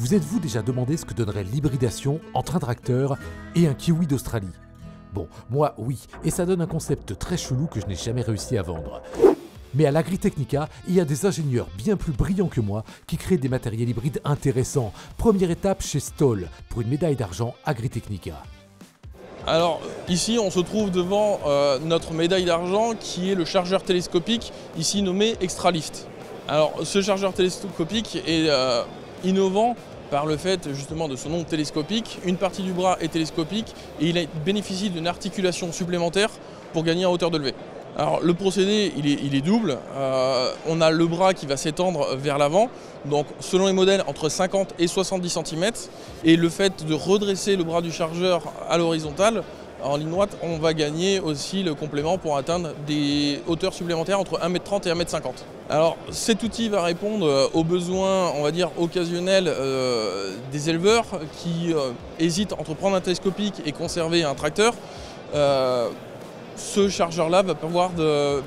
Vous êtes-vous déjà demandé ce que donnerait l'hybridation entre un tracteur et un kiwi d'Australie? Bon, moi oui, et ça donne un concept très chelou que je n'ai jamais réussi à vendre. Mais à l'Agritechnica, il y a des ingénieurs bien plus brillants que moi qui créent des matériels hybrides intéressants. Première étape chez Stoll, pour une médaille d'argent Agritechnica. Alors ici on se trouve devant notre médaille d'argent qui est le chargeur télescopique, ici nommé Extralift. Alors ce chargeur télescopique est innovant par le fait justement de son nom télescopique. Une partie du bras est télescopique et il bénéficie d'une articulation supplémentaire pour gagner en hauteur de levée. Alors le procédé il est double, on a le bras qui va s'étendre vers l'avant, donc selon les modèles entre 50 et 70 cm, et le fait de redresser le bras du chargeur à l'horizontale, en ligne droite, on va gagner aussi le complément pour atteindre des hauteurs supplémentaires entre 1,30 m et 1,50 m. Alors cet outil va répondre aux besoins, on va dire, occasionnels des éleveurs qui hésitent entre prendre un télescopique et conserver un tracteur. Ce chargeur-là va pouvoir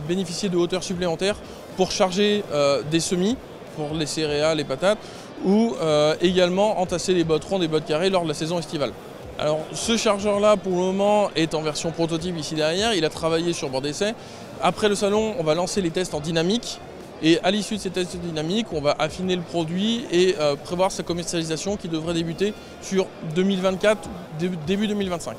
bénéficier de hauteurs supplémentaires pour charger des semis, pour les céréales, les patates, ou également entasser les bottes rondes et bottes carrées lors de la saison estivale. Alors ce chargeur-là, pour le moment, est en version prototype ici derrière. Il a travaillé sur bord d'essai. Après le salon, on va lancer les tests en dynamique. Et à l'issue de ces tests dynamiques, on va affiner le produit et prévoir sa commercialisation qui devrait débuter sur 2024, début 2025.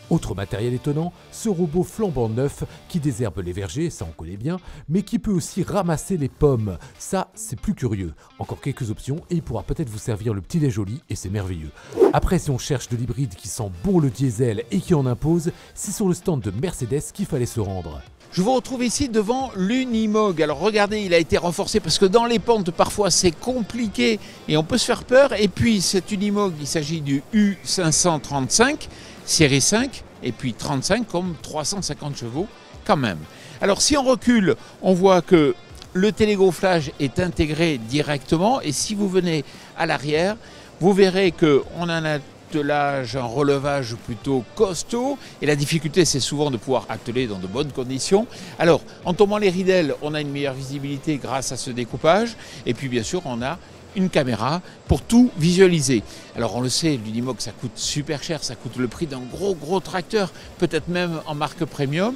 Autre matériel étonnant, ce robot flambant neuf qui désherbe les vergers, ça on connaît bien, mais qui peut aussi ramasser les pommes. Ça, c'est plus curieux. Encore quelques options et il pourra peut-être vous servir le petit lait joli et c'est merveilleux. Après, si on cherche de l'hybride qui sent bon le diesel et qui en impose, c'est sur le stand de Mercedes qu'il fallait se rendre. Je vous retrouve ici devant l'Unimog. Alors regardez, il a été renforcé parce que dans les pentes, parfois c'est compliqué et on peut se faire peur. Et puis cet Unimog, il s'agit du U535, série 5, et puis 35 comme 350 chevaux quand même. Alors si on recule, on voit que le télégonflage est intégré directement. Et si vous venez à l'arrière, vous verrez qu'on a un attelage, un relevage plutôt costaud, et la difficulté c'est souvent de pouvoir atteler dans de bonnes conditions. Alors en tombant les ridelles, on a une meilleure visibilité grâce à ce découpage, et puis bien sûr on a une caméra pour tout visualiser. Alors on le sait, l'Unimog ça coûte super cher, ça coûte le prix d'un gros tracteur, peut-être même en marque premium.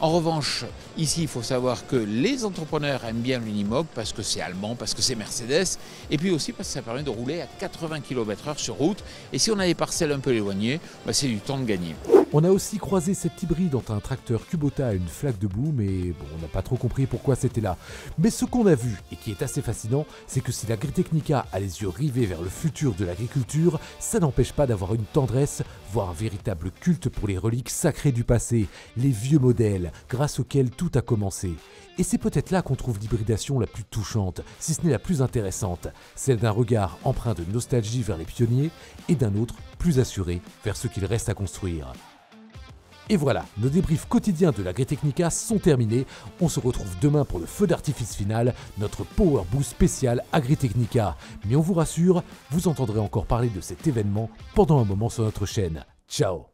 En revanche, ici, il faut savoir que les entrepreneurs aiment bien l'Unimog parce que c'est allemand, parce que c'est Mercedes, et puis aussi parce que ça permet de rouler à 80 km/h sur route. Et si on a des parcelles un peu éloignées, c'est du temps de gagner. On a aussi croisé cet hybride entre un tracteur Kubota et une flaque de boue, mais bon, on n'a pas trop compris pourquoi c'était là. Mais ce qu'on a vu, et qui est assez fascinant, c'est que si l'Agritechnica a les yeux rivés vers le futur de l'agriculture, ça n'empêche pas d'avoir une tendresse, voire un véritable culte pour les reliques sacrées du passé, les vieux modèles, grâce auxquels tout a commencé. Et c'est peut-être là qu'on trouve l'hybridation la plus touchante, si ce n'est la plus intéressante, celle d'un regard empreint de nostalgie vers les pionniers et d'un autre plus assuré vers ce qu'il reste à construire. Et voilà, nos débriefs quotidiens de l'Agritechnica sont terminés. On se retrouve demain pour le feu d'artifice final, notre Power Boost spécial Agritechnica. Mais on vous rassure, vous entendrez encore parler de cet événement pendant un moment sur notre chaîne. Ciao!